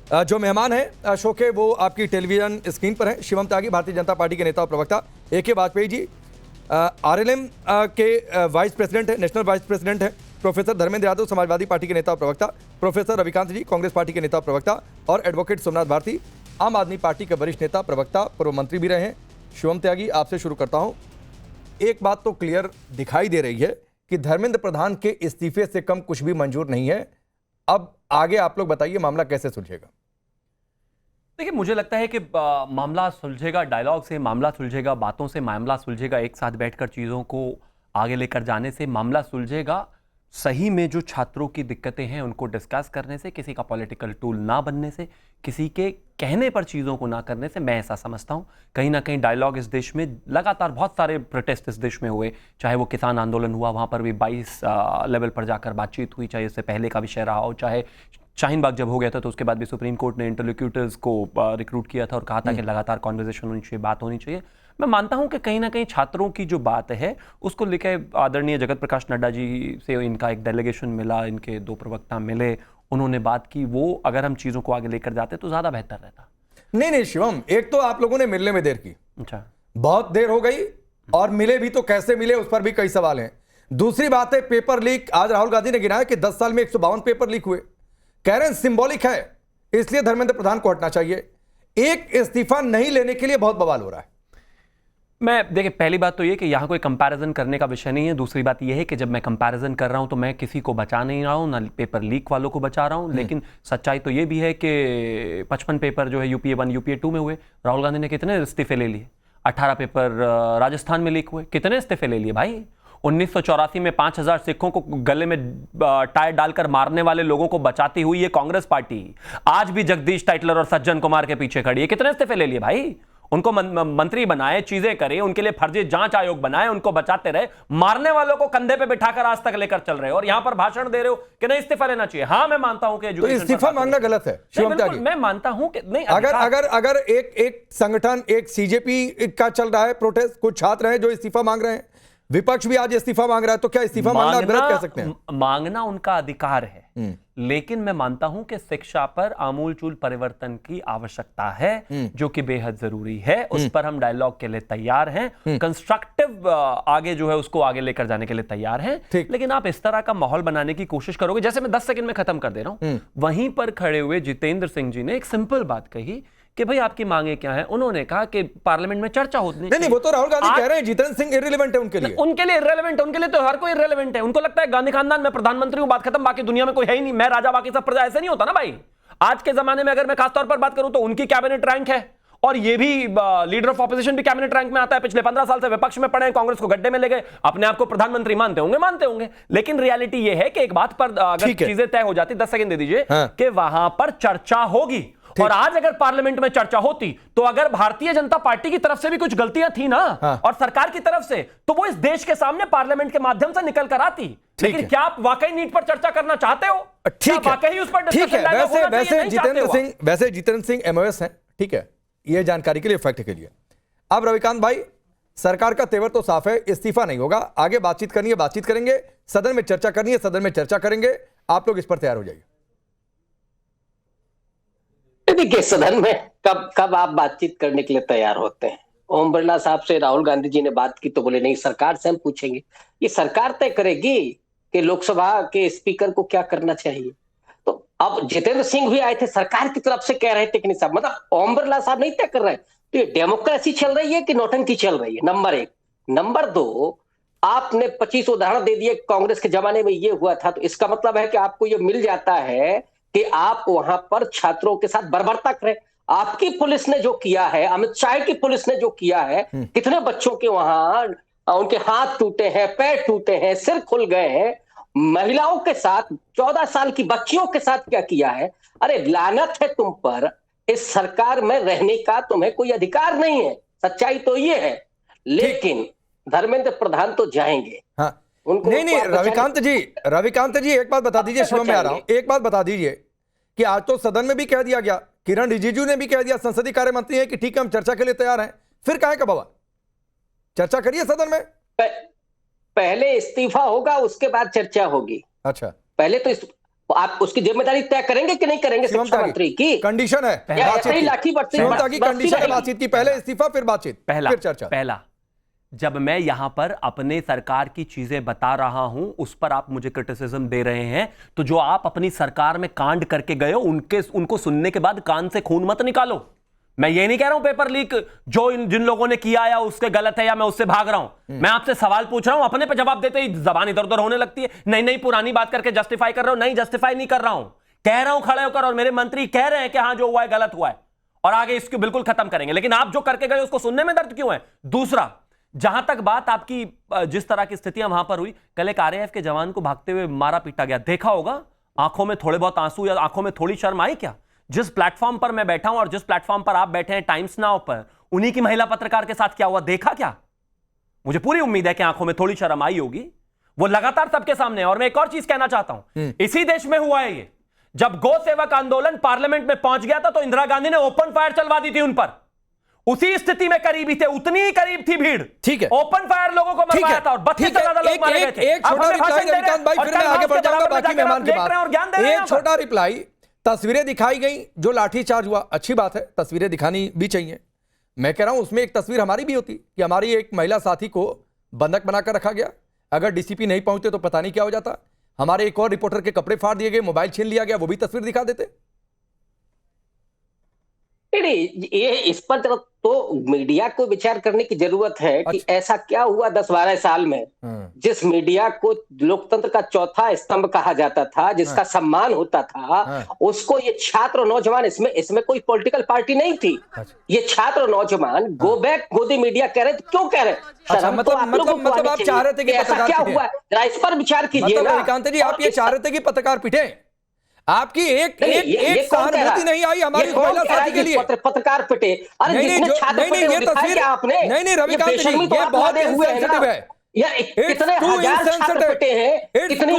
जो मेहमान हैं शो के वो आपकी टेलीविजन स्क्रीन पर हैं। शिवम त्यागी भारतीय जनता पार्टी के नेता और प्रवक्ता, AK वाजपेयी जी RLM के वाइस प्रेसिडेंट है, नेशनल वाइस प्रेसिडेंट है। प्रोफेसर धर्मेंद्र यादव समाजवादी पार्टी के नेता और प्रवक्ता, प्रोफेसर रविकांत जी कांग्रेस पार्टी के नेता और प्रवक्ता, और एडवोकेट सोमनाथ भारती आम आदमी पार्टी के वरिष्ठ नेता प्रवक्ता पूर्व मंत्री भी रहे हैं। शिवम त्यागी, आपसे शुरू करता हूं। एक बात तो क्लियर दिखाई दे रही है कि धर्मेंद्र प्रधान के इस्तीफे से कम कुछ भी मंजूर नहीं है। अब आगे आप लोग बताइए मामला कैसे सुलझेगा? देखिए, मुझे लगता है कि मामला सुलझेगा डायलॉग से, मामला सुलझेगा बातों से, मामला सुलझेगा एक साथ बैठकर चीज़ों को आगे लेकर जाने से, मामला सुलझेगा सही में जो छात्रों की दिक्कतें हैं उनको डिस्कस करने से, किसी का पॉलिटिकल टूल ना बनने से, किसी के कहने पर चीज़ों को ना करने से। मैं ऐसा समझता हूँ कहीं ना कहीं डायलॉग इस देश में लगातार बहुत सारे प्रोटेस्ट इस देश में हुए, चाहे वो किसान आंदोलन हुआ, वहाँ पर भी 22 लेवल पर जाकर बातचीत हुई, चाहे इससे पहले का विषय रहा हो, चाहे शाहीन बाग जब हो गया था तो उसके बाद भी सुप्रीम कोर्ट ने इंटरलोक्यूटर्स को रिक्रूट किया था और कहा था कि लगातार कॉन्वर्सेशन होनी चाहिए, बात होनी चाहिए। मैं मानता हूं कि कहीं ना कहीं छात्रों की जो बात है उसको लेकर आदरणीय जगत प्रकाश नड्डा जी से इनका एक डेलीगेशन मिला, इनके 2 प्रवक्ता मिले, उन्होंने बात की। वो अगर हम चीज़ों को आगे लेकर जाते तो ज़्यादा बेहतर रहता। नहीं शिवम, एक तो आप लोगों ने मिलने में देर की, अच्छा, बहुत देर हो गई, और मिले भी तो कैसे मिले उस पर भी कई सवाल हैं। दूसरी बात है पेपर लीक। आज राहुल गांधी ने गिनाया कि 10 साल में 152 पेपर लीक हुए। कह रहे हैं सिंबॉलिक है, इसलिए धर्मेंद्र प्रधान को हटना चाहिए। एक इस्तीफा नहीं लेने के लिए बहुत बवाल हो रहा है। मैं देखिए, पहली बात तो ये कि यहाँ कोई कंपैरिजन करने का विषय नहीं है। दूसरी बात ये है कि जब मैं कंपैरिजन कर रहा हूँ तो मैं किसी को बचा नहीं रहा हूँ, ना पेपर लीक वालों को बचा रहा हूँ। लेकिन सच्चाई तो ये भी है कि 55 पेपर जो है UPA 1 UPA 2 में हुए। राहुल गांधी ने कितने इस्तीफे ले लिए? 18 पेपर राजस्थान में लीक हुए। कितने इस्तीफे ले लिए भाई? 1984 में 5000 सिखों को गले में टायर डालकर मारने वाले लोगों को बचाती हुई ये कांग्रेस पार्टी आज भी जगदीश टाइटलर और सज्जन कुमार के पीछे खड़ी है। कितने इस्तीफे ले लिए भाई? उनको मंत्री बनाए, चीजें करे, उनके लिए फर्जी जांच आयोग बनाए, उनको बचाते रहे, मारने वालों को कंधे पे बिठाकर आज तक लेकर चल रहे हो और यहां पर भाषण दे रहे हो कि नहीं इस्तीफा लेना चाहिए। हाँ, मैं मानता हूं कि तो इस्तीफा मांगना गलत है शिवम त्यागी। मैं मानता हूं कि नहीं, अगर एक संगठन, एक CJP का चल रहा है प्रोटेस्ट, कुछ छात्र हैं जो इस्तीफा मांग रहे हैं, विपक्ष भी आज इस्तीफा मांग रहा है, तो क्या इस्तीफा मांगना गलत कह सकते हैं? मांगना उनका अधिकार है, लेकिन मैं मानता हूं कि शिक्षा पर आमूलचूल परिवर्तन की आवश्यकता है, जो कि बेहद जरूरी है। उस पर हम डायलॉग के लिए तैयार हैं, कंस्ट्रक्टिव आगे जो है उसको आगे लेकर जाने के लिए तैयार हैं। लेकिन आप इस तरह का माहौल बनाने की कोशिश करोगे, जैसे मैं 10 सेकंड में खत्म कर दे रहा हूं। वहीं पर खड़े हुए जितेंद्र सिंह जी ने एक सिंपल बात कही कि भाई आपकी मांगे क्या है। उन्होंने कहा कि पार्लियामेंट में चर्चा होती नहीं, वो तो राहुल गांधी कह रहे हैं जितेंद्र सिंह इररिलेवेंट है उनके लिए। उनके लिए इररिलेवेंट है, उनके लिए तो हर कोई इररिलेवेंट है। उनको लगता है गांधी खानदान में प्रधानमंत्री हूं, बात खत्म, बाकी दुनिया में कोई है ही नहीं, मैं राजा बाकी सब प्रजा। ऐसे नहीं होता ना भाई। आज के जमाने में अगर मैं खासतौर पर बात करूं तो उनकी कैबिनेट रैंक है, और ये भी लीडर ऑफ ऑपोजिशन भी कैबिनेट रैंक में आता है। पिछले 15 साल से विपक्ष में पड़े हैं, कांग्रेस को गड्ढे में ले गए, अपने आप को प्रधानमंत्री मानते होंगे। लेकिन रियलिटी ये है कि एक बात पर अगर चीजें तय हो जाती, 10 सेकंड दे दीजिए, कि वहां पर चर्चा होगी। और आज अगर पार्लियामेंट में चर्चा होती तो अगर भारतीय जनता पार्टी की तरफ से भी कुछ गलतियां थी ना, और सरकार की तरफ से, तो वो इस देश के सामने पार्लियामेंट के माध्यम से निकल कर आती। लेकिन क्या आप वाकई नीट पर चर्चा करना चाहते हो? ठीक है, वाकई उस पर डिस्कशन वैसे जितेंद्र सिंह MOS हैं, ठीक है, ये जानकारी के लिए, फैक्ट के लिए। अब रविकांत भाई, सरकार का तेवर तो साफ है, इस्तीफा नहीं होगा, आगे बातचीत करनी है, बातचीत करेंगे, सदन में चर्चा करनी है, सदन में चर्चा करेंगे। आप लोग इस पर तैयार हो जाइए। देखिए, सदन में कब आप बातचीत करने के लिए तैयार होते हैं? ओम बिरला साहब से राहुल गांधी जी ने बात की तो बोले नहीं, सरकार से हम पूछेंगे। ये सरकार तय करेगी कि लोकसभा के स्पीकर को क्या करना चाहिए। तो अब जितेंद्र सिंह भी आए थे, सरकार की तरफ से कह रहे थे कि नहीं साहब, मतलब ओम बिरला साहब नहीं तय कर रहे। तो ये डेमोक्रेसी चल रही है कि नौटंकी चल रही है? नंबर 1। नंबर 2, आपने 25 उदाहरण दे दिए, कांग्रेस के जमाने में ये हुआ था, तो इसका मतलब है कि आपको ये मिल जाता है कि आप वहां पर छात्रों के साथ बर्बरता करें। आपकी पुलिस ने जो किया है, अमित शाह की पुलिस ने जो किया है, कितने बच्चों के वहां उनके हाथ टूटे हैं, पैर टूटे हैं, सिर खुल गए हैं। महिलाओं के साथ, 14 साल की बच्चियों के साथ क्या किया है? अरे लानत है तुम पर। इस सरकार में रहने का तुम्हें कोई अधिकार नहीं है, सच्चाई तो ये है। लेकिन धर्मेंद्र प्रधान तो जाएंगे। हाँ, नहीं, रविकांत जी एक बात बता दीजिए, शिवम में आ रहा हूं, एक बात बता दीजिए कि आज तो सदन में भी कह दिया गया, किरण रिजिजू ने भी कह दिया, संसदीय कार्य मंत्री है, कि ठीक है हम चर्चा के लिए तैयार हैं। फिर काहे का बवाल? चर्चा करिए सदन में। पहले इस्तीफा होगा, उसके बाद चर्चा होगी। अच्छा, पहले तो आप उसकी जिम्मेदारी तय करेंगे कि नहीं करेंगे शिवम शिक्षा त्यागी, मंत्री की? कंडीशन है या बातचीत ऐसे ही की। लाठी बरसी शिवम त्यागी, बरसी कंडीशन है रहेगी? बातचीत की, पहले इस्तीफा फिर बातचीत पहला फिर चर्चा। पहला जब मैं यहां पर अपने सरकार की चीजें बता रहा हूं, उस पर आप मुझे क्रिटिसिज्म दे रहे हैं, तो जो आप अपनी सरकार में कांड करके गए हो उनको सुनने के बाद कान से खून मत निकालो। मैं ये नहीं कह रहा हूं पेपर लीक जो जिन लोगों ने किया या उसके गलत है या मैं उससे भाग रहा हूं। मैं आपसे सवाल पूछ रहा हूं, अपने पे जवाब देते ही जबान इधर उधर होने लगती है। नहीं नहीं, पुरानी बात करके जस्टिफाई कर रहे हो। नहीं, जस्टिफाई नहीं कर रहा हूं, कह रहा हूं खड़े होकर, और मेरे मंत्री कह रहे हैं कि हाँ जो हुआ है गलत हुआ है और आगे इसको बिल्कुल खत्म करेंगे। लेकिन आप जो करके गए उसको सुनने में दर्द क्यों है? दूसरा, जहां तक बात आपकी जिस तरह की स्थितियां वहां पर हुई, कल एक आरएएफ के जवान को भागते हुए मारा पीटा गया, देखा होगा, आंखों में थोड़े बहुत आंसू या आंखों में थोड़ी शर्म आई क्या? जिस प्लेटफॉर्म पर मैं बैठा हूं और जिस प्लेटफॉर्म पर आप बैठे हैं टाइम्स नाउ पर, उन्हीं की महिला पत्रकार के साथ क्या हुआ देखा क्या? मुझे पूरी उम्मीद है कि आंखों में थोड़ी शर्म आई होगी। वो लगातार सबके सामने है। और मैं एक और चीज कहना चाहता हूं, इसी देश में हुआ है ये। जब गौ सेवक आंदोलन पार्लियामेंट में पहुंच गया था तो इंदिरा गांधी ने ओपन फायर चलवा दी थी उन पर। उसी स्थिति में करीबी थे, उतनी ही करीब थी भीड़। ठीक है, ओपन फायर लोगों को मरवाया था और 32 से ज्यादा लोग मारे गए थे। एक छोटा रिप्लाई रविकांत भाई, फिर मैं आगे बढ़ जाऊंगा बाकी मेहमान के पास। एक छोटा रिप्लाई, तस्वीरें दिखाई गई, जो लाठीचार्ज हुआ अच्छी बात है, तस्वीरें दिखानी भी चाहिए। मैं कह रहा हूं उसमें एक तस्वीर हमारी भी होती कि हमारी एक महिला साथी को बंधक बनाकर रखा गया, अगर डीसीपी नहीं पहुंचते तो पता नहीं क्या हो जाता। हमारे एक और रिपोर्टर के कपड़े फाड़ दिए गए, मोबाइल छीन लिया गया, वो भी तस्वीर दिखा देते। नहीं, ये इस पर तो मीडिया को विचार करने की जरूरत है कि ऐसा क्या हुआ 10-12 साल में जिस मीडिया को लोकतंत्र का चौथा स्तंभ कहा जाता था, जिसका सम्मान होता था, उसको ये छात्र और नौजवान, इसमें कोई पॉलिटिकल पार्टी नहीं थी। ये छात्र और नौजवान गो बैक मोदी मीडिया कह रहे थे। क्यों कह रहे? अच्छा, मतलब आप चाह रहे थे कि ऐसा क्या हुआ? इस पर विचार कीजिए। रविकांत जी, आप ये चाह रहे थे कि पत्रकार पिटे? आपकी एक सहानुभूति नहीं आई हमारी महिला साथी के लिए? पत्रकार पिटे? अरे नहीं, ये तस्वीर आपने नहीं रविकांत जी, ये बहुत इनसेंसिटिव है। कितने हजार छात्र पिटे हैं, कितनी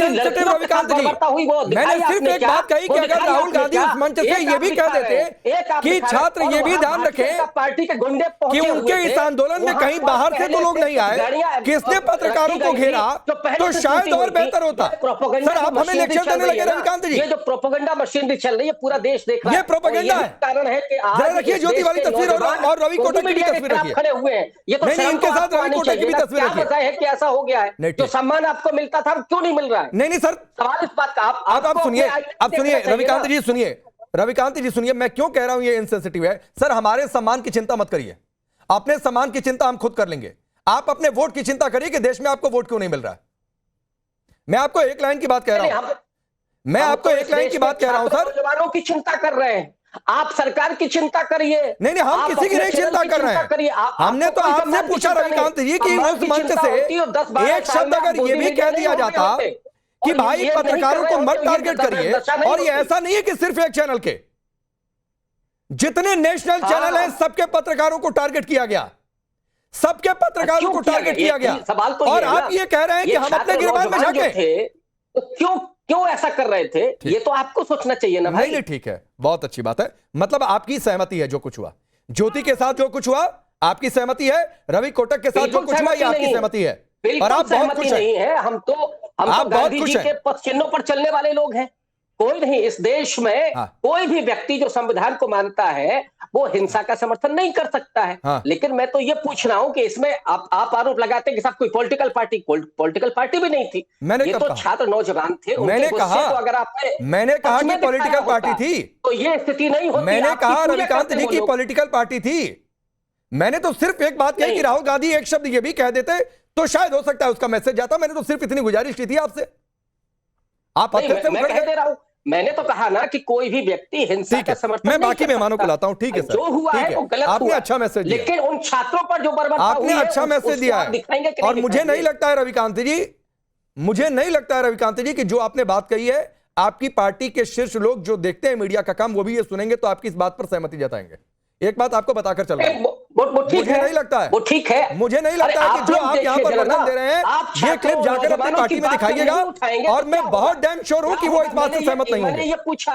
लड़कियों रविकांत जी, मैंने सिर्फ एक बात कही कि अगर राहुल गांधी उस मंच से ये भी कह देते कि छात्र ये भी ध्यान रखें पार्टी के गुंडे कि उनके इस आंदोलन में कहीं बाहर से तो लोग नहीं आए, किसने पत्रकारों को घेरा, तो शायद और बेहतर होता। सर, आप हमें लेक्चर देने लगे रविकांत जी। ये जो प्रोपेगेंडा मशीनरी चल रही है, पूरा देश देख रहा है। ये प्रोपेगेंडा है। कारण है कि जरा रखिए ज्योति वाली तस्वीर और रवि कोटक की भी तस्वीर रखिए। खड़े हुए हैं, ये तो नहीं, इनके साथ रवि कोटक की भी तस्वीर रखिए। है कि ऐसा हो गया है, जो सम्मान आपको मिलता था क्यों नहीं मिल रहा है? नहीं सर, सवाल इस बात का आप सुनिए, आप सुनिए रविकांत जी, सुनिए रविकांत जी, सुनिए, मैं क्यों कह रहा हूं ये इनसेंसिटिव है। सर, हमारे सम्मान की चिंता मत करिए, अपने सम्मान की चिंता हम खुद कर लेंगे। आप अपने वोट की चिंता करिए कि देश में आपको वोट क्यों नहीं मिल रहा है। मैं आपको एक लाइन की बात कह रहा हूं, मैं आपको एक लाइन की बात कह रहा हूं सर। जवानों की चिंता कर रहे हैं आप, सरकार की चिंता करिए। नहीं, हम किसी की नहीं चिंता कर रहे हैं। हमने तो आपसे पूछा रविकांत जी कि उस मंच से एक शब्द अगर ये भी कह दिया जाता कि भाई पत्रकारों को मत टारगेट करिए, और ये ऐसा नहीं है कि सिर्फ एक चैनल के, जितने नेशनल चैनल हैं सबके पत्रकारों को टारगेट किया गया, सबके पत्रकारों को टारगेट किया गया। और आप ये कह रहे हैं कि हम अपने गिरबान में झांके, तो क्यों ऐसा कर रहे थे? ये तो आपको सोचना चाहिए ना भाई। नहीं, ठीक है, बहुत अच्छी बात है। मतलब आपकी सहमति है जो कुछ हुआ, ज्योति के साथ जो कुछ हुआ आपकी सहमति है, रवि कोटक के साथ जो कुछ हुआ ये आपकी सहमति है, और आप बहुत खुश हैं। हम तो गांधी जी के पथ चिन्हों पर चलने वाले लोग हैं। कोई नहीं इस देश में कोई भी व्यक्ति जो संविधान को मानता है वो हिंसा का समर्थन नहीं कर सकता है। लेकिन मैं तो ये पूछ रहा हूं कि इसमें आप आरोप लगाते हैं कि साहब कोई पॉलिटिकल पार्टी भी नहीं थी। ये तो छात्र नौजवान थे। मैंने कहा कि पॉलिटिकल पार्टी थी, तो ये स्थिति नहीं होती। मैंने कहा रविकांत जी की पॉलिटिकल पार्टी थी। मैंने तो सिर्फ एक बात कही कि राहुल गांधी एक शब्द ये भी कह देते तो शायद हो सकता है उसका मैसेज जाता। मैंने तो सिर्फ इतनी गुजारिश की थी आपसे, आप मैं कह दे रहा हूं, मैंने तो कहा ना कि कोई भी व्यक्ति हिंसा का समर्थन मैं बाकी मेहमानों को लाता हूं। ठीक है सर, जो हुआ है वो गलत आपने अच्छा मैसेज दिया, लेकिन उन छात्रों पर जो बर्बाद आपने अच्छा मैसेज दिया है। और मुझे नहीं लगता है रविकांत जी, मुझे नहीं लगता है रविकांत जी कि जो आपने बात कही है, आपकी पार्टी के शीर्ष लोग जो देखते हैं मीडिया का काम, वो भी ये सुनेंगे तो आपकी इस बात पर सहमति जताएंगे। एक बात आपको बताकर चल रहा हूं, मुझे नहीं लगता है, वो ठीक है, मुझे नहीं लगता है कि जो आप यहाँ पर वचन दे रहे हैं ये क्लिप जाकर अपनी पार्टी में दिखाइएगा। और मैं बहुत डैम श्योर हूं कि वो इस बात से सहमत नहीं होंगे,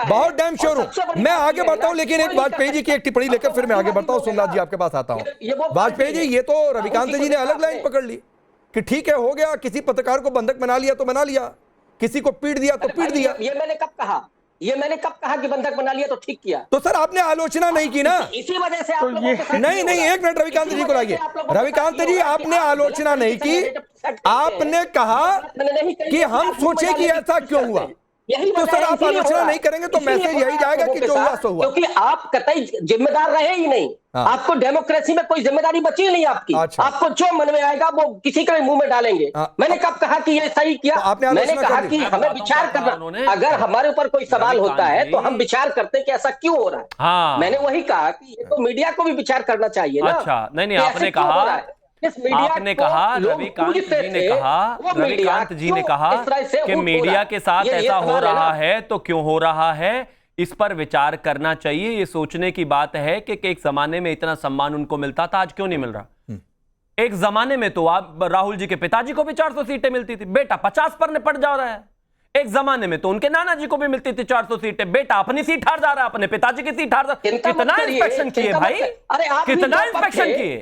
बहुत डैम श्योर हूं। मैं आगे बढ़ता हूं, लेकिन एक वाजपेयी जी की एक टिप्पणी लेकर फिर मैं आगे बढ़ता हूं। सोमनाथ जी आपके पास आता हूं। वाजपेयी जी, ये तो रविकांत जी ने अलग लाइन पकड़ ली कि ठीक है हो गया, किसी पत्रकार को बंधक बना लिया तो बना लिया, किसी को पीट दिया तो पीट दिया। ये मैंने कब कहा? ये मैंने कब कहा कि बंधक बना लिया तो ठीक किया? तो सर आपने आलोचना नहीं की ना। इसी वजह से आप लोगों के साथ नहीं नहीं, एक मिनट रविकांत जी को लाइए। रविकांत जी, आपने आलोचना नहीं की, आपने कहा कि हम सोचे कि ऐसा क्यों हुआ। तो सर आप आलोचना नहीं करेंगे तो मैसेज यही जाएगा कि जो हुआ सो हुआ, क्योंकि आप कतई जिम्मेदार रहे ही नहीं। हाँ। आपको डेमोक्रेसी में कोई जिम्मेदारी बची नहीं आपकी। अच्छा। आपको जो मन में आएगा वो किसी के मुंह में डालेंगे। हाँ। मैंने कब कहा कि ये सही किया? तो आपने आलोचना मैंने कहा कर दी। कि हमें विचार करना, अगर हमारे ऊपर कोई सवाल होता है तो हम विचार करते हैं कि ऐसा क्यों हो रहा है। हाँ। मैंने वही कहा कि ये तो मीडिया को भी विचार करना चाहिए ना। अच्छा, नहीं कि ऐसे आपने क्यों हो कहा, रहा है? इस मीडिया आपने को कहा, लोग रविकांत पूजते जी ने थे, कहा, वो मीडिया रविकांत जी ने क्यों कहा इस तरह से कि उठ हो मीडिया रहा है? के साथ ये ऐसा हो सवाल है रहा ना। है तो क्यों हो रहा है, इस पर विचार करना चाहिए। ये सोचने की बात है कि एक जमाने में इतना सम्मान उनको मिलता था, आज क्यों नहीं मिल रहा। एक जमाने में तो आप राहुल जी के पिताजी को भी 400 सीटें मिलती थी, बेटा 50 पर निपट जा रहा है। एक जमाने में तो उनके नाना जी को भी मिलती थी 400 सीटें, बेटा अपनी सीट हार जा रहा है, अपने पिताजी की सीट हार जा रहा है। कितना इंस्पेक्शन किए भाई, कितना इंस्पेक्शन किए।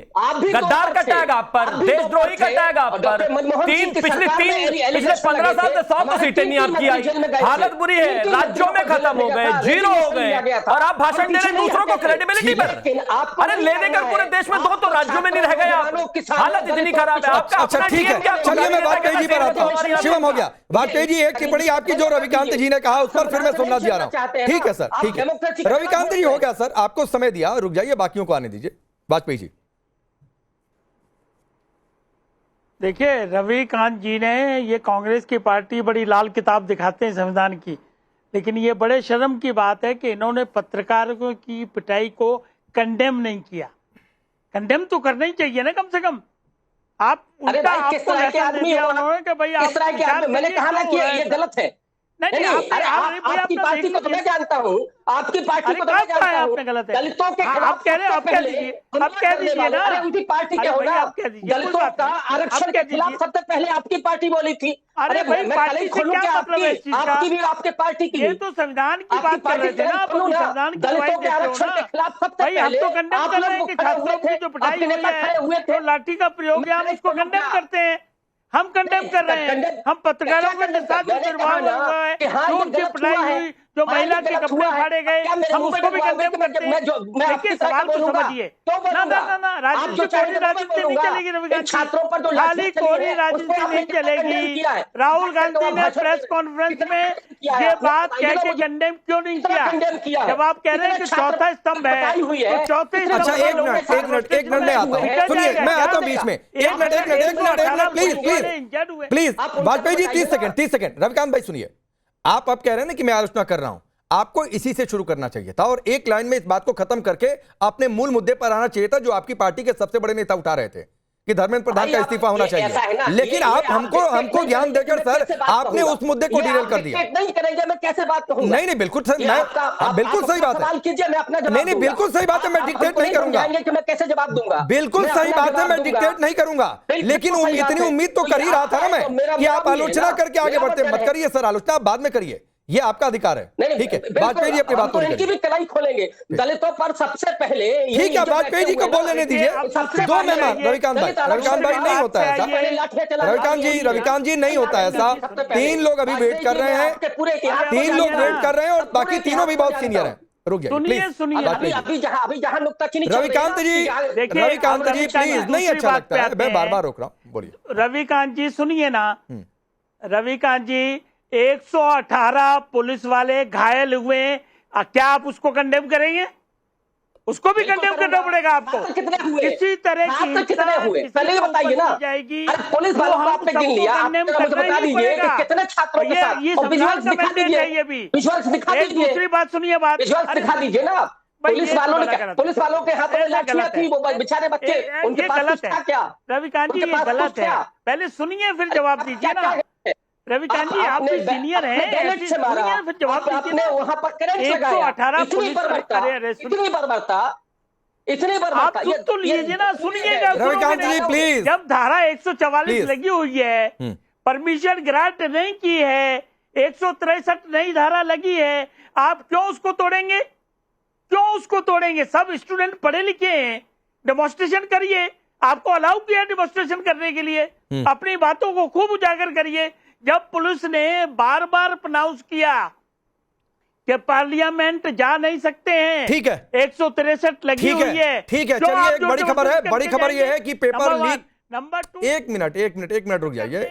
गद्दार का टैग आप पर, देशद्रोही का टैग आप पर। पिछले 15 साल से 100 सीटें नहीं आपकी आई। हालत बुरी है, राज्यों में खत्म हो गए, जीरो हो गए, और आप भाषण दे रहे दूसरों को क्रेडिबिलिटी पर। अरे ले देकर पूरे देश में दो राज्यों में नहीं रह गए आप। हालत इतनी खराब है आपका। अच्छा ठीक है, चलिए मैं वाजपेयी जी पर आता हूँ। शिवम हो गया, वाजपेयी जी एक टिप्पणी आपकी जो रविकांत जी ने कहा उस पर फिर मैं सुनना जा रहा हूं। ठीक है सर, ठीक है रविकांत जी, हो गया सर, आपको समय दिया, रुक जाइए, बाकियों को आने दीजिए। वाजपेयी जी देखिए, रविकांत जी ने, ये कांग्रेस की पार्टी बड़ी लाल किताब दिखाते हैं संविधान की, लेकिन ये बड़े शर्म की बात है कि इन्होंने पत्रकारों की पिटाई को कंडेम नहीं किया। कंडेम तो करना ही चाहिए ना, कम से कम। आप अरे भाई, किस तरह के आदमी हो उन्होंने कि भाई किस तरह के आदमी? मैंने कहा ना कि ये गलत है। नहीं, अरे आपकी पार्टी को तो मैं जानता हूँ, आपकी पार्टी को तो मैं जानता हूँ। दलितों के खिलाफ आप कह रहे हैं, आप कह दीजिए, आप कह दीजिए ना। अरे उनकी पार्टी क्या होगा? दलितों का आरक्षण के खिलाफ सबसे पहले आपकी पार्टी बोली थी। अरे भाई, मैं पार्टी से क्या मतलब है इस चीज का? आपकी भी, आपके पार्टी की। ये तो संविधान की बात कर रहे थे ना, आप संविधान की दलितों के आरक्षण के खिलाफ सबसे भाई, हम पहले तो कंडेम कर रहे हैं कि छात्रों की जो पिटाई हुई है, तो लाठी का प्रयोग है, हम उसको कंडेम करते हैं। हम कंडेम कर रहे हैं। हम पत्रकारों के साथ जो दुर्भाव हुआ है, जो उनकी पिटाई हुई, जो महिला के कपड़े फाड़े गए, हम उसको भी कंडेम करते हैं। देखिए, सवाल को समझिए ना, राजनीति कोरी राजनीति नहीं चलेगी रविकांत जी, खाली कोरी राजनीति नहीं चलेगी। राहुल गांधी ने प्रेस कॉन्फ्रेंस में ये बात कह के कंडेम क्यों नहीं किया? जब आप कह रहे हैं कि चौथा स्तंभ है, तो चौथे स्तंभ। अच्छा एक मिनट मैं आता हूँ, सुनिए, मैं आता हूँ बीच में। एक minute please Vajpayee ji, 30 second. Ravikant भाई सुनिए, आप अब कह रहे हैं ना कि मैं आलोचना कर रहा हूं, आपको इसी से शुरू करना चाहिए था और एक लाइन में इस बात को खत्म करके अपने मूल मुद्दे पर आना चाहिए था जो आपकी पार्टी के सबसे बड़े नेता उठा रहे थे कि धर्मेंद्र प्रधान का इस्तीफा होना चाहिए। लेकिन आप हमको ज्ञान देकर सर आपने उस मुद्दे को डिरेल कर दिया। नहीं करेंगे, मैं कैसे बात कहूंगा? नहीं बिल्कुल सर, मैं बिल्कुल सही बात है। नहीं बिल्कुल सही बात है, मैं डिक्टेट नहीं करूंगा। मैं कैसे जवाब दूंगा? बिल्कुल सही बात है, मैं डिक्टेट नहीं करूंगा, लेकिन इतनी उम्मीद तो कर ही रहा था ना मैं कि आप आलोचना करके आगे बढ़ते। मत करिए सर आलोचना, आप बाद में करिए, ये आपका अधिकार है। ठीक है, वाजपेयी जी अपनी बात को इनकी भी कलाई खोलेंगे। दलितों पर सबसे पहले, ठीक है, वाजपेयी जी को बोलने दीजिए। दो मेहमान, रविकांत भाई नहीं होता है ऐसा। रविकांत जी नहीं होता ऐसा। 3 लोग अभी वेट कर रहे हैं, 3 लोग वेट कर रहे हैं और बाकी तीनों भी बहुत सीनियर हैं। रुक जाइए सुनिए, अभी जहां नुक्ताचीनी रविकांत जी प्लीज, नहीं अच्छा लगता है, मैं बार बार रोक रहा हूँ, बोलिए। रविकांत जी सुनिए ना, रविकांत जी 118 पुलिस वाले घायल हुए, क्या आप उसको कंडेम करेंगे? उसको भी कंडेम करना पड़ेगा आपको। कितने हुए? इसी तरह की कितने हुए पहले बताइए ना। जाएगी पुलिस वालों को आपने गिन लिया, बता दीजिए कितने छात्रों के साथ। ये विजुअल्स दिखा दीजिए, विजुअल्स दिखा दीजिए। दूसरी बात सुनिए, विजुअल्स दिखा दीजिए ना। पुलिस वालों के हाथों में लाठियां थी, वो बेचारे बच्चे, उनके पास कुछ था क्या? रविकांत जी ये गलत है, पहले सुनिए फिर जवाब दीजिए ना। रविकांत जी आप भी सीनियर हैं, फिर जवाब दीजिए। वहां पर करंट लगाया, 118 पुलिस इतनी बार आप सुन तो लीजिए ना, सुनिएगा रविकांत जी प्लीज। जब धारा 144 लगी हुई है, परमिशन ग्रांट नहीं की है, 163 नई धारा लगी है, आप क्यों उसको तोड़ेंगे? क्यों उसको तोड़ेंगे? सब स्टूडेंट पढ़े लिखे हैं, डेमोन्स्ट्रेशन करिए, आपको अलाउ किया डेमोन्स्ट्रेशन करने के लिए, अपनी बातों को खूब उजागर करिए जब पुलिस ने बार बार अनाउंस किया कि पार्लियामेंट जा नहीं सकते हैं, ठीक है, 163 लगी ठीक हुई है, ठीक है। जो चलिए आप एक बड़ी खबर है, बड़ी खबर यह है कि पेपर नंबर लीक। नंबर 2, एक मिनट रुक जाइए,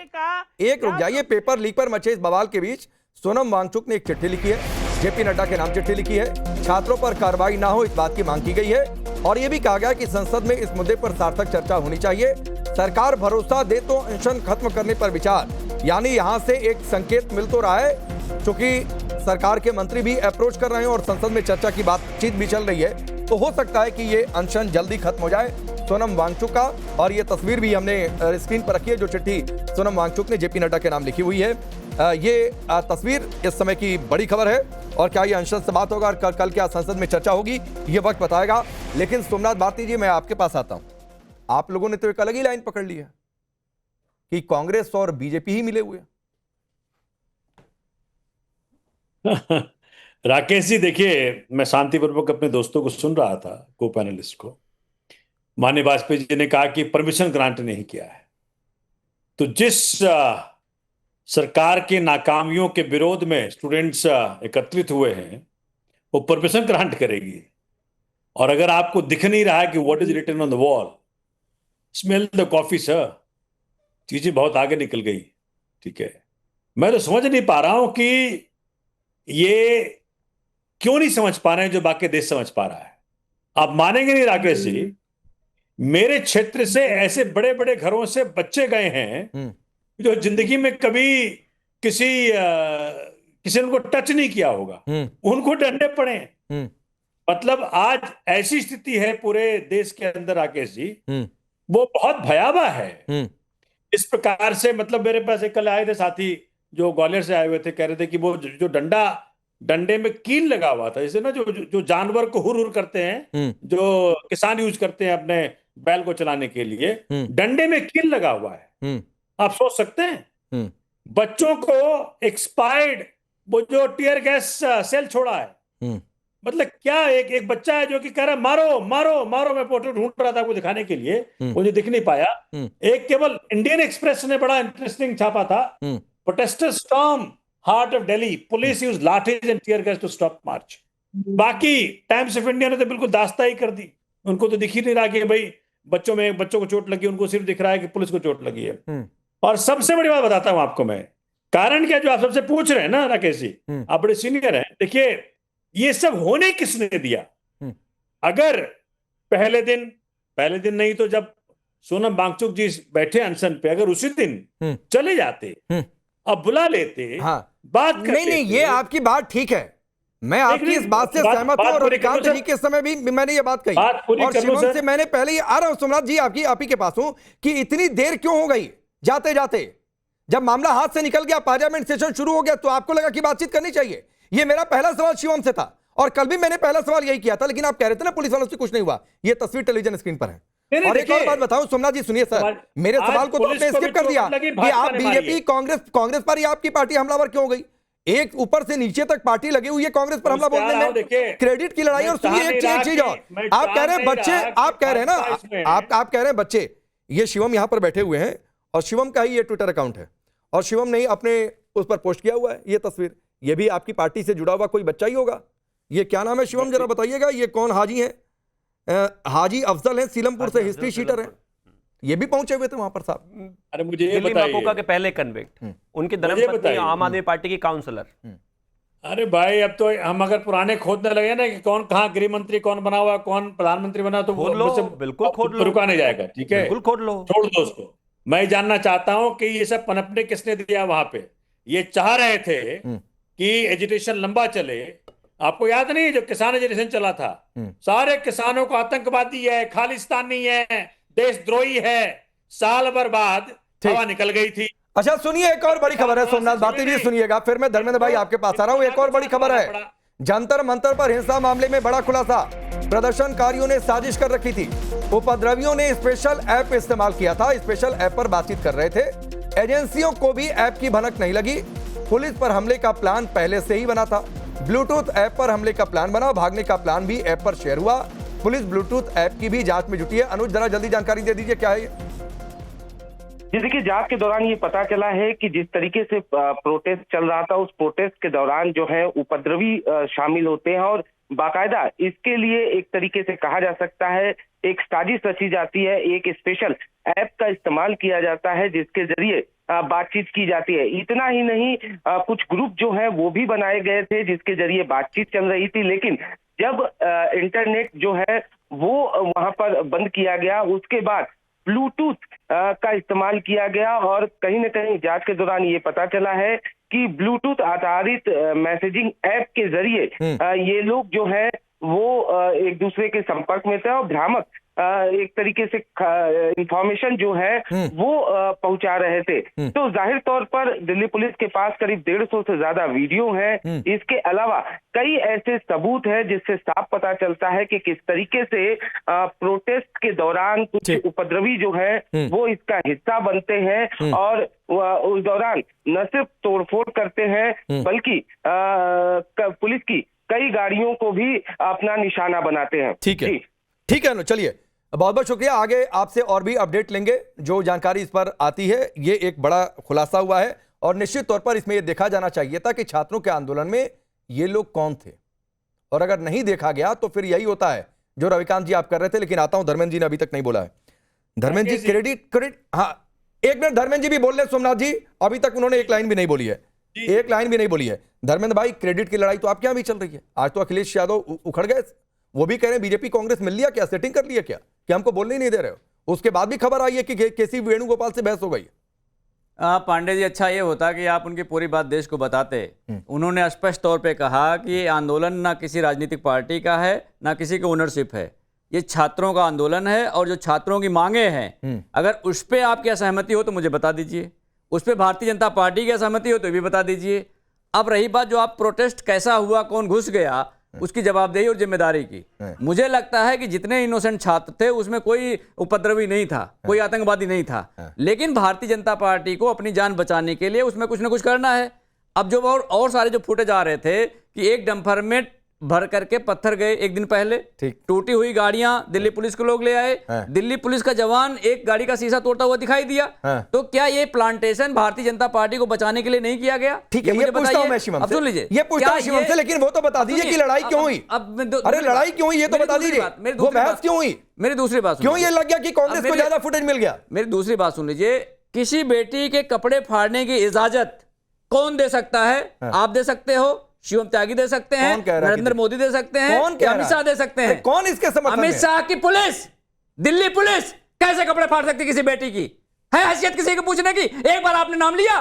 रुक जाइए। पेपर लीक पर मचे इस बवाल के बीच सोनम वांगचुक ने एक चिट्ठी लिखी है, जेपी नड्डा के नाम चिट्ठी लिखी है। छात्रों पर कार्रवाई ना हो इस बात की मांग की गई है और यह भी कहा गया कि संसद में इस मुद्दे पर सार्थक चर्चा होनी चाहिए। सरकार भरोसा दे तो अनशन खत्म करने पर विचार, यानी यहां से एक संकेत मिल तो रहा है, क्योंकि सरकार के मंत्री भी अप्रोच कर रहे हैं और संसद में चर्चा की बातचीत भी चल रही है, तो हो सकता है कि ये अनशन जल्दी खत्म हो जाए सोनम वांगचुक का। और ये तस्वीर भी हमने स्क्रीन पर रखी है, जो चिट्ठी सोनम वांगचुक ने जेपी नड्डा के नाम लिखी हुई है। ये तस्वीर इस समय की बड़ी खबर है और क्या ये अनशन से बात होगा और कल क्या संसद में चर्चा होगी, ये वक्त बताएगा। लेकिन सोमनाथ भारती जी, मैं आपके पास आता हूं। आप लोगों ने तो एक अलग ही लाइन पकड़ ली है कि कांग्रेस और बीजेपी ही मिले हुए हैं। राकेश जी, देखिए, मैं शांतिपूर्वक अपने दोस्तों को सुन रहा था, को पैनलिस्ट को। माननीय वाजपेयी जी ने कहा कि परमिशन ग्रांट नहीं किया है, तो जिस सरकार की नाकामियों के विरोध में स्टूडेंट्स एकत्रित हुए हैं, वो परमिशन ग्रांट करेगी। और अगर आपको दिख नहीं रहा है कि what is written on the wall, smell the coffee sir, चीजें बहुत आगे निकल गई। ठीक है, मैं तो समझ नहीं पा रहा हूं कि ये क्यों नहीं समझ पा रहे हैं जो बाकी देश समझ पा रहा है। आप मानेंगे नहीं राकेश जी, मेरे क्षेत्र से ऐसे बड़े बड़े घरों से बच्चे गए हैं जो जिंदगी में कभी किसी ने उनको टच नहीं किया होगा, उनको डंडे पड़े। मतलब आज ऐसी स्थिति है पूरे देश के अंदर राकेश जी, वो बहुत भयावह है। इस प्रकार से, मतलब मेरे पास एक कल आए थे साथी जो ग्वालियर से आए हुए थे, कह रहे थे कि वो जो डंडे में कील लगा हुआ था, जैसे ना जो जानवर को हुर करते हैं, जो किसान यूज करते हैं अपने बैल को चलाने के लिए, डंडे में कील लगा हुआ है। आप सोच सकते हैं, बच्चों को एक्सपायर्ड वो जो टीयर गैस सेल छोड़ा है। मतलब क्या, एक बच्चा है जो कि कह रहा है मारो मारो मारो। मैं फोटो ढूंढ रहा था आपको दिखाने के लिए, मुझे दिख नहीं पाया। एक केवल इंडियन एक्सप्रेस ने बड़ा इंटरेस्टिंग छापा था, protesters storm heart of Delhi, police use lathis and tear gas to stop march. बाकी टाइम्स ऑफ इंडिया ने तो बिल्कुल दास्ता ही कर दी, उनको तो दिख ही नहीं रहा कि भाई बच्चों को चोट लगी, उनको सिर्फ दिख रहा है कि पुलिस को चोट लगी है। और सबसे बड़ी बात बताता हूं आपको मैं, कारण क्या जो आप सबसे पूछ रहे हैं ना राकेश जी, आप बड़े सीनियर हैं। देखिए, ये सब होने किसने दिया? अगर पहले दिन नहीं तो जब सोनम वांगचुक जी बैठे अनशन पे, अगर उसी दिन चले जाते, अब बुला लेते, बात करते, नहीं, ये आपकी बात ठीक है, मैं आपकी इस बात से सहमत हूं और अधिकांश जी के समय भी मैंने ये बात कही। और शिवम से मैंने पहले ही आ रहा हूं, सोमनाथ जी आप ही के पास हूं कि इतनी देर क्यों हो गई? जाते जाते जब मामला हाथ से निकल गया, पार्लियामेंट सेशन शुरू हो गया, तो आपको लगा कि बातचीत करनी चाहिए? ये मेरा पहला सवाल शिवम से था और कल भी मैंने पहला सवाल यही किया था, लेकिन आप कह रहे थे ना पुलिस वालों से कुछ नहीं हुआ। ये तस्वीर टेलीविजन स्क्रीन पर है। और एक और बात बताऊं सोमनाथ जी, सुनिए सर, मेरे सवाल को तो आपने स्किप कर दिया कि आप बीजेपी कांग्रेस पर ही आपकी पार्टी हमलावर क्यों हो गई? एक ऊपर से नीचे तक पार्टी लगी हुई है कांग्रेस पर हमला बोलने में, क्रेडिट की लड़ाई। और सुनिए एक चीज और, आप कह रहे हैं बच्चे, आप कह रहे हैं ना, आप कह रहे हैं बच्चे, ये शिवम यहां पर बैठे हुए हैं और शिवम का ही ये ट्विटर अकाउंट है और शिवम ने ही अपने उस पर पोस्ट किया हुआ है ये तस्वीर। ये भी आपकी पार्टी से जुड़ा हुआ कोई बच्चा ही होगा। ये क्या नाम है शिवम, जरा बताइएगा, ये कौन हाजी है? हाजी अफजल है, सीलमपुर से हिस्ट्री शीटर है, ये भी पहुंचे हुए थे वहां पर साहब। अरे मुझे ये दिल्ली बताइए, मकोका के पहले कन्विक्ट, उनकी धर्मपत्नी आम आदमी पार्टी की काउंसलर। अरे भाई, अब तो हम अगर पुराने खोदने लगे ना कि कौन कहाँ गृह मंत्री कौन बना हुआ, कौन प्रधानमंत्री बना, तो खोद लो, बिल्कुल खोद लो, रुका नहीं जाएगा। ठीक है, बिल्कुल खोद लो, छोड़ दो उसको। मैं जानना चाहता हूं कि ये सब पनपने किसने दिया वहां पे? ये चाह रहे थे कि एजुटेशन लंबा चले। आपको याद नहीं है जो किसान एजुटेशन चला था, सारे किसानों को आतंकवादी है, खालिस्तानी है, देशद्रोही है, साल भर बाद हवा निकल गई थी। अच्छा सुनिए, एक और बड़ी खबर है सोमनाथ भारती जी, सुनिएगा, फिर मैं धर्मेंद्र भाई आपके पास आ रहा हूं। एक और बड़ी खबर है, जंतर मंतर पर हिंसा मामले में बड़ा खुलासा, प्रदर्शनकारियों ने साजिश कर रखी थी, उपद्रवियों ने स्पेशल ऐप इस्तेमाल किया था, स्पेशल ऐप पर बातचीत कर रहे थे, एजेंसियों को भी ऐप की भनक नहीं लगी, पुलिस पर हमले का प्लान पहले से ही बना था, ब्लूटूथ ऐप पर हमले का प्लान बना, भागने का प्लान भी ऐप पर शेयर हुआ, पुलिस ब्लूटूथ ऐप की भी जांच में जुटी है। अनुज जरा जल्दी जानकारी दे दीजिए क्या है ये? जैसे कि जांच के दौरान ये पता चला है कि जिस तरीके से प्रोटेस्ट चल रहा था, उस प्रोटेस्ट के दौरान जो है उपद्रवी शामिल होते हैं और बाकायदा इसके लिए एक तरीके से कहा जा सकता है एक साजिश रची जाती है, एक स्पेशल ऐप का इस्तेमाल किया जाता है जिसके जरिए बातचीत की जाती है। इतना ही नहीं, कुछ ग्रुप जो है वो भी बनाए गए थे जिसके जरिए बातचीत चल रही थी, लेकिन जब इंटरनेट जो है वो वहां पर बंद किया गया, उसके बाद ब्लूटूथ का इस्तेमाल किया गया और कहीं न कहीं जांच के दौरान ये पता चला है कि ब्लूटूथ आधारित मैसेजिंग ऐप के जरिए ये लोग जो है वो एक दूसरे के संपर्क में थे और भ्रामक एक तरीके से इंफॉर्मेशन जो है वो पहुंचा रहे थे। तो जाहिर तौर पर दिल्ली पुलिस के पास करीब 150 से ज्यादा वीडियो हैं। इसके अलावा कई ऐसे सबूत हैं जिससे साफ पता चलता है कि किस तरीके से प्रोटेस्ट के दौरान कुछ उपद्रवी जो है वो इसका हिस्सा बनते हैं और उस दौरान न सिर्फ तोड़फोड़ करते हैं बल्कि पुलिस की कई गाड़ियों को भी अपना निशाना बनाते हैं। ठीक है, ठीक है, चलिए बहुत बहुत शुक्रिया। आगे आपसे और भी अपडेट लेंगे जो जानकारी इस पर आती है। ये एक बड़ा खुलासा हुआ है और निश्चित तौर पर इसमें यह देखा जाना चाहिए था कि छात्रों के आंदोलन में ये लोग कौन थे, और अगर नहीं देखा गया तो फिर यही होता है जो रविकांत जी आप कर रहे थे। लेकिन आता हूं, धर्मेंद्र जी ने अभी तक नहीं बोला है। धर्मेंद्र जी क्रेडिट, हाँ एक मिनट, धर्मेंद्र जी भी बोल रहे हैं। सोमनाथ जी अभी तक उन्होंने एक लाइन भी नहीं बोली है, एक लाइन भी नहीं बोली है। धर्मेंद्र भाई, क्रेडिट की लड़ाई तो आपके यहां भी चल रही है। आज तो अखिलेश यादव उखड़ गए, वो भी कह रहे हैं बीजेपी कांग्रेस मिल लिया क्या, सेटिंग कर लिया क्या, कि हमको बोलने ही नहीं दे रहे हो। उसके बाद भी खबर आई है कि केसी वेणुगोपाल से बहस हो गई। पांडे जी, अच्छा ये होता कि आप उनकी पूरी बात देश को बताते। उन्होंने स्पष्ट तौर पे कहा कि ये आंदोलन ना किसी राजनीतिक पार्टी का है ना किसी की ओनरशिप है, ये छात्रों का आंदोलन है और जो छात्रों की मांगे हैं अगर उस पर आपकी असहमति हो तो मुझे बता दीजिए, उस पर भारतीय जनता पार्टी की असहमति हो तो भी बता दीजिए। अब रही बात जो आप प्रोटेस्ट कैसा हुआ, कौन घुस गया, उसकी जवाबदेही और जिम्मेदारी की, मुझे लगता है कि जितने इनोसेंट छात्र थे उसमें कोई उपद्रवी नहीं था, कोई आतंकवादी नहीं था, लेकिन भारतीय जनता पार्टी को अपनी जान बचाने के लिए उसमें कुछ ना कुछ करना है। अब जो और सारे जो फुटेज आ रहे थे कि एक डंपर में भर करके पत्थर गए एक दिन पहले, टूटी हुई गाड़ियां दिल्ली पुलिस के लोग ले आए, दिल्ली पुलिस का जवान एक गाड़ी का शीशा तोड़ता हुआ दिखाई दिया। तो क्या ये प्लांटेशन भारतीय जनता पार्टी को बचाने के लिए नहीं किया गया? ठीक है, ये पूछता हूं मैं शिवम से, सुन लीजिए, ये पूछता हूं शिवम से, लेकिन वो तो बता दीजिए कि लड़ाई क्यों हुई। अरे लड़ाई क्यों हुई ये तो बता दीजिए, वो बहस क्यों हुई? मेरी दूसरी बात, क्यों ये लग गया कि कांग्रेस को ज्यादा फुटेज मिल गया? मेरी दूसरी बात सुन लीजिए, किसी बेटी के कपड़े फाड़ने की इजाजत कौन दे सकता है? आप दे सकते हो, शिवम त्यागी दे सकते हैं, नरेंद्र मोदी दे सकते हैं, अमित शाह दे सकते हैं। कौन इसके समर्थन में? अमित शाह की पुलिस, दिल्ली पुलिस कैसे कपड़े फाड़ सकती किसी बेटी की? है हैसियत किसी को पूछने की? एक बार आपने नाम लिया,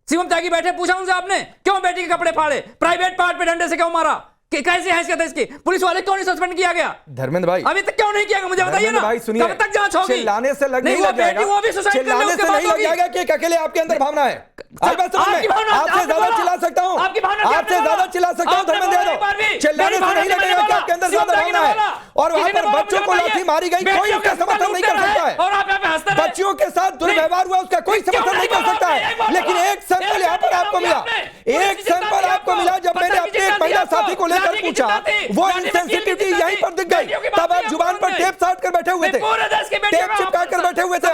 शिवम त्यागी बैठे, पूछा उनसे आपने क्यों बेटी के कपड़े फाड़े, प्राइवेट पार्ट पे डंडे से क्यों मारा, कैसी हैसियत है इसकी? पुलिस वाले क्यों नहीं सस्पेंड किया गया? धर्मेंद्र भाई अभी तक क्यों नहीं किया गया मुझे बताइए ना, कब तक जांच होगी? चिल्लाने से लग नहीं लग जाएगा, वो भी सुसाइड करने चिल्लाने से नहीं लग जाएगा कि एक अकेले आपके अंदर भावना है। आपसे ज्यादा चिल्ला सकता हूं, आपसे ज्यादा चिल्ला सकता हूं धर्मेंद्र यादव, चिल्लाने से नहीं लगेगा कि आपके अंदर ज्यादा भावना है। और वहां पर बच्चों को लाठी मारी गई, कोई उसका समर्थन नहीं कर सकता है। बच्चियों के साथ दुर्व्यवहार हुआ, उसका कोई समर्थन नहीं कर सकता है। लेकिन एक सैंपल यहाँ पर आपको मिला, एक सैंपल आपको मिला जब मैंने अपने एक महिला साथी को लेकर पूछा, वो इंसेंसिटिविटी यहीं पर दिख गई। तब आप जुबान पर टेप साट कर बैठे हुए थे, टेप चिपका कर बैठे हुए थे।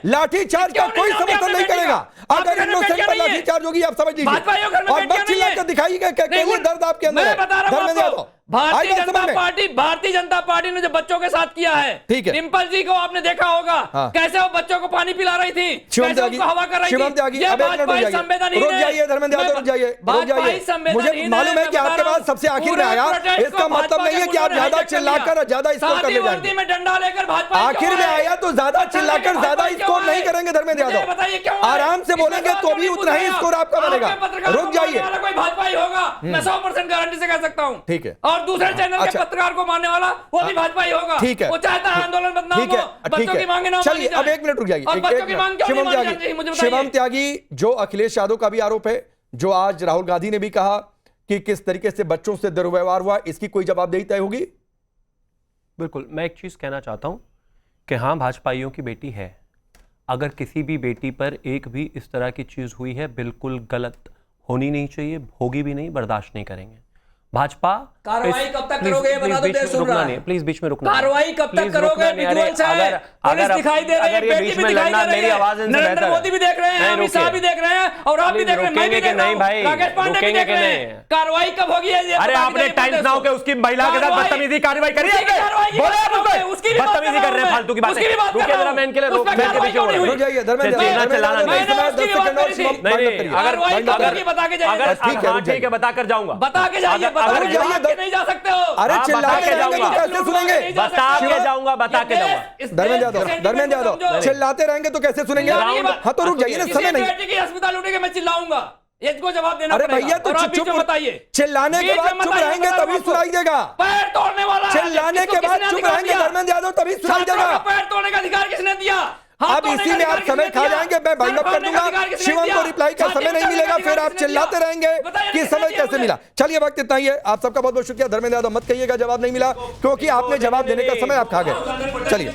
लाठी चार्ज का कोई समर्थन नहीं करेगा। अगर इनोसेंट पर लाठी चार्ज होगी आप समझ लीजिए, और मत चिल्लाकर दिखाइएगा कि दर्द आपके अंदर है। धर्मेंद्र यादव, भारतीय जनता पार्टी ने जो बच्चों के साथ किया है, ठीक है, डिंपल जी को आपने देखा होगा कैसे वो बच्चों को पानी पिला रही थी, कैसे उनको हवा कर रही थी। धर्मेंद्र यादव रुक जाइए, मुझे मालूम है कि आपके पास सबसे आखिर में आया, इसका मतलब नहीं है कि आप ज्यादा चिल्लाकर ज्यादा स्कोर कर ले जाएंगे। डंडा लेकर भाजपा आखिर में आया तो ज्यादा चिल्लाकर ज्यादा स्कोर नहीं करेंगे धर्मेंद्र यादव, आराम से बोलेंगे तो भी उतना ही स्कोर आपका बनेगा। रुक जाइए, कोई भाजपा ही होगा, मैं 100% गारंटी से कह सकता हूं। ठीक है, और दूसरे चैनल के पत्रकार को मारने वाला वो भी भाजपा ही होगा। ठीक है, वो चाहता है आंदोलन बदनाम हो, बच्चों की मांगे ना चलिए अब एक मिनट रुक जाइए। शिवम त्यागी, जो अखिलेश यादव का भी आरोप है, जो आज राहुल गांधी ने भी कहा कि किस तरीके से बच्चों से दुर्व्यवहार हुआ, इसकी कोई जवाबदेही तय होगी? बिल्कुल, मैं एक चीज कहना चाहता हूं कि हाँ, भाजपाइयों की बेटी है, अगर किसी भी बेटी पर एक भी इस तरह की चीज हुई है, बिल्कुल गलत, होनी नहीं चाहिए, होगी भी नहीं, बर्दाश्त नहीं करेंगे। भाजपा कार्रवाई कब तक करोगे ये बता दो, देश सुन रहा है। प्लीज बीच में रुकना। कार्रवाई कब तक करोगे? विजुअल से है, पुलिस दिखाई दे रही है, बेटी भी दिखाई दे रही है, नरेंद्र मोदी भी देख रहे हैं, अमित शाह भी देख रहे हैं, और आप भी देख रहे हैं, मैं भी देख रहा हूं, राकेश पांडे भी देख रहे हैं। कार्रवाई कब होगी? अरे आपने टाइम्स नाउ के उसकी महिला के साथ बदतमीजी कार्रवाई करी है? उसकी बदतमीजी कर रहे हैं, फालतू की बातें। रुकिए जरा, मैं इनके लिए रुक जाइए धर्मेंद्र, ठीक है, बता कर जाऊंगा। बता के जाइए, बता के जाइए, नहीं जा सकते हो। अरे चिल्लाते रहेंगे तो कैसे सुनेंगे? बता के जाऊंगा, बता के जाऊंगा। धर्मेंद्र यादव चिल्लाते रहेंगे तो कैसे सुनेंगे? हाँ तो रुक जाइए ना, समय नहीं। अस्पताल उठेगा, मैं चिल्लाऊंगा, इसको जवाब देना अरे भैया तो चुप बताइए, चिल्लाने के बाद चुप रहेंगे तभी सुनाई देगा। पैर तोड़ने वाला, चिल्लाने के बाद चुप रहेंगे धर्मेंद्र यादव तभी सुनाई देगा। पैर तोड़ने का अधिकार किसने दिया? अब इसी में आप समय खा जाएंगे, मैं वाइंड अप कर दूंगा, शिवम को रिप्लाई का समय नहीं मिलेगा, फिर आप चिल्लाते रहेंगे कि समय कैसे मिला। चलिए वक्त इतना ही है, आप सबका बहुत बहुत शुक्रिया। धर्मेंद्र यादव मत कहिएगा जवाब नहीं मिला, क्योंकि आपने जवाब देने का समय आप खा गए। चलिए।